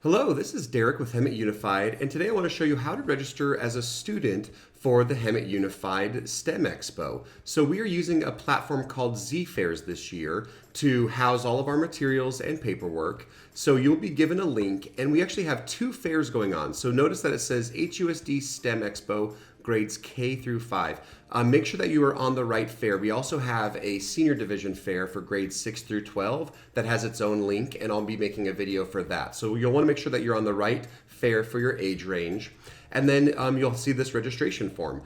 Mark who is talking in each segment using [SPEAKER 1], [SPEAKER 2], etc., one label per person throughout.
[SPEAKER 1] Hello, this is Derek with Hemet Unified, and today I want to show you how to register as a student for the Hemet Unified STEM Expo. So we are using a platform called zFairs this year to house all of our materials and paperwork. So you'll be given a link, and we actually have two fairs going on. So notice that it says HUSD STEM Expo grades K through 5. Make sure that you are on the right fair. We also have a senior division fair for grades 6 through 12 that has its own link, and I'll be making a video for that. So you'll want to make sure that you're on the right fair for your age range. And then you'll see this registration form.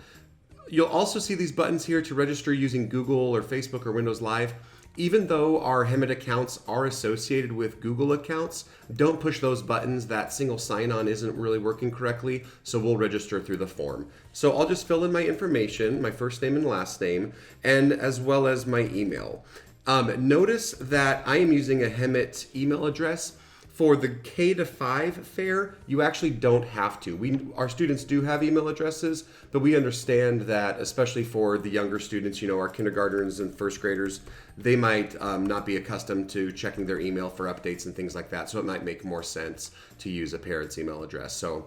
[SPEAKER 1] You'll also see these buttons here to register using Google or Facebook or Windows Live. Even though our Hemet accounts are associated with Google accounts, don't push those buttons. That single sign-on isn't really working correctly, so we'll register through the form. So I'll just fill in my information, my first name and last name, and as well as my email. Notice that I am using a Hemet email address. For the K-5 fair, you actually don't have to. Our students do have email addresses, but we understand that, especially for the younger students, our kindergartners and first graders, they might not be accustomed to checking their email for updates and things like that. So it might make more sense to use a parent's email address. So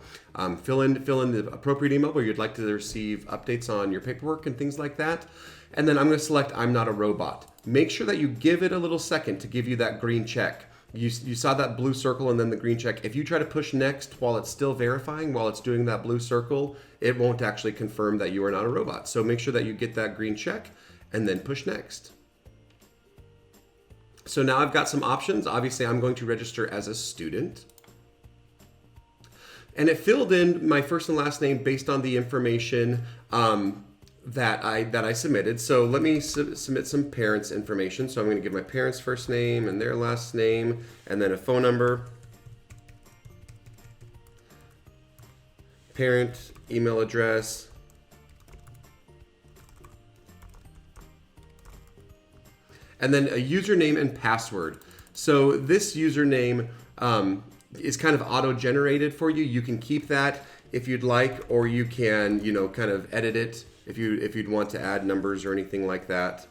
[SPEAKER 1] fill in the appropriate email where you'd like to receive updates on your paperwork and things like that. And then I'm going to select I'm not a robot. Make sure that you give it a little second to give you that green check. You saw that blue circle and then the green check. If you try to push next while it's still verifying, while it's doing that blue circle, it won't actually confirm that you are not a robot. So make sure that you get that green check and then push next. So now I've got some options. Obviously, I'm going to register as a student. And it filled in my first and last name based on the information that I submitted. So let me submit some parents' information. So I'm going to give my parents' first name and their last name, and then a phone number, parent email address, and then a username and password. So this username is kind of auto-generated for you. You can keep that if you'd like, or you can, kind of edit it if you'd want to add numbers or anything like that.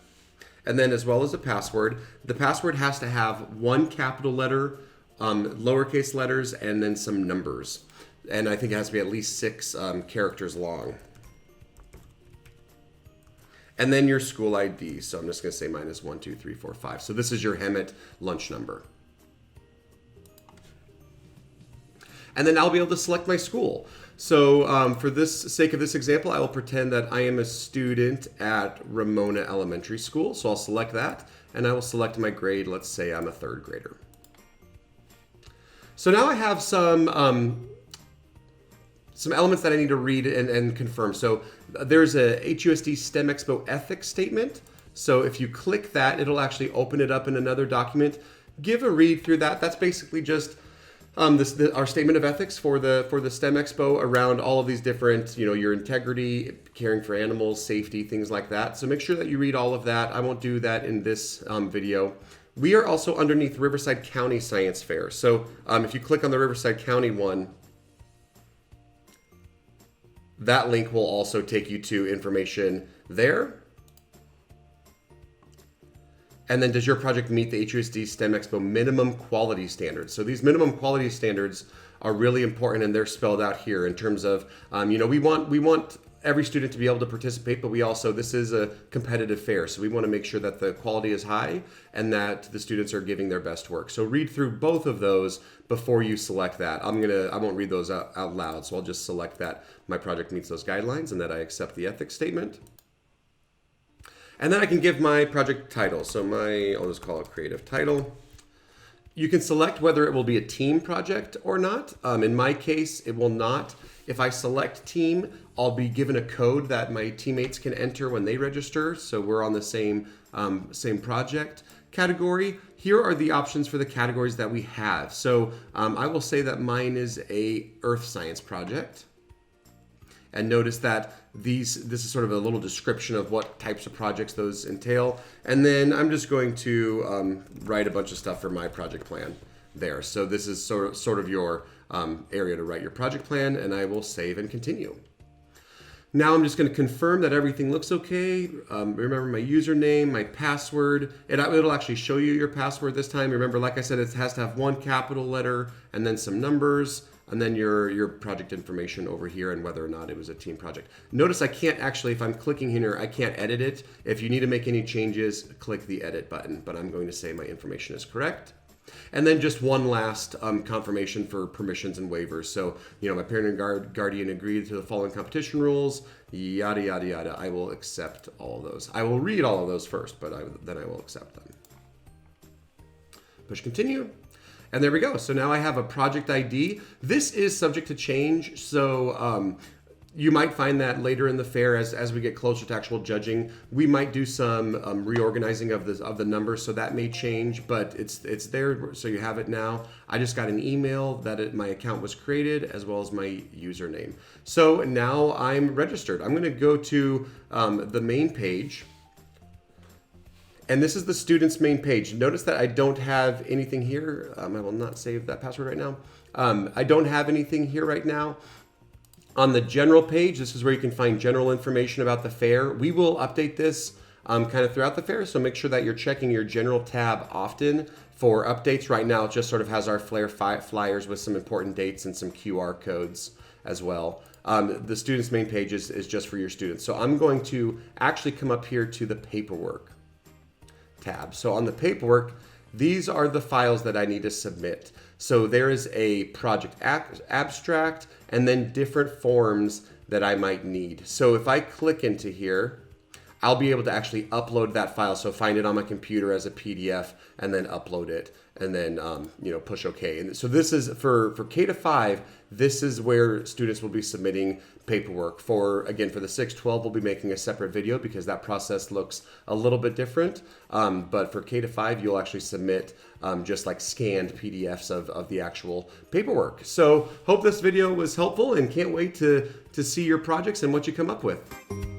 [SPEAKER 1] And then as well as a password. The password has to have one capital letter, lowercase letters, and then some numbers. And I think it has to be at least 6 characters long. And then your school ID. So I'm just going to say mine is 1, 2, 3, 4, 5. So this is your Hemet lunch number. And then I'll be able to select my school. So for this sake of this example, I will pretend that I am a student at Ramona Elementary School. So I'll select that, and I will select my grade. Let's say I'm a 3rd grader. So now I have some elements that I need to read and confirm. So there's a HUSD STEM Expo ethics statement. So if you click that, it'll actually open it up in another document. Give a read through that. That's basically just our statement of ethics for the STEM Expo around all of these different, your integrity, caring for animals, safety, things like that. So make sure that you read all of that. I won't do that in this video. We are also underneath Riverside County Science Fair. So if you click on the Riverside County one, that link will also take you to information there. And then does your project meet the HUSD STEM Expo minimum quality standards? So these minimum quality standards are really important, and they're spelled out here in terms of, we want every student to be able to participate, but this is a competitive fair. So we want to make sure that the quality is high and that the students are giving their best work. So read through both of those before you select that. I won't read those out loud. So I'll just select that my project meets those guidelines and that I accept the ethics statement. And then I can give my project title. So I'll just call it creative title. You can select whether it will be a team project or not. In my case, it will not. If I select team, I'll be given a code that my teammates can enter when they register. So we're on the same project category. Here are the options for the categories that we have. So I will say that mine is a earth science project. And notice that this is sort of a little description of what types of projects those entail. And then I'm just going to write a bunch of stuff for my project plan there. So this is sort of your area to write your project plan, and I will save and continue. Now I'm just going to confirm that everything looks okay. Remember my username, my password. It'll actually show you your password this time. Remember, like I said, it has to have one capital letter and then some numbers, and then your project information over here and whether or not it was a team project. Notice I can't actually, if I'm clicking here, I can't edit it. If you need to make any changes, click the edit button, but I'm going to say my information is correct. And then just one last confirmation for permissions and waivers. So, my parent and guardian agreed to the following competition rules, yada, yada, yada. I will accept all of those. I will read all of those first, but then I will accept them. Push continue. And there we go. So now I have a project ID. This is subject to change. So you might find that later in the fair, as we get closer to actual judging, we might do some reorganizing of the numbers, so that may change, but it's there, so you have it now. I just got an email that my account was created, as well as my username. So now I'm registered. I'm going to go to the main page, and this is the student's main page. Notice that I don't have anything here. I will not save that password right now. I don't have anything here right now. On the general page, this is where you can find general information about the fair. We will update this kind of throughout the fair, so make sure that you're checking your general tab often for updates. Right now, it just sort of has our Flair flyers with some important dates and some QR codes as well. The student's main page is just for your students. So I'm going to actually come up here to the paperwork tab. So on the paperwork, these are the files that I need to submit. So there is a project abstract and then different forms that I might need. So if I click into here, I'll be able to actually upload that file. So find it on my computer as a PDF and then upload it and then push OK. And so this is for K-5, this is where students will be submitting paperwork. For the 6-12, we'll be making a separate video because that process looks a little bit different. But for K-5, you'll actually submit just like scanned PDFs of the actual paperwork. So hope this video was helpful and can't wait to see your projects and what you come up with.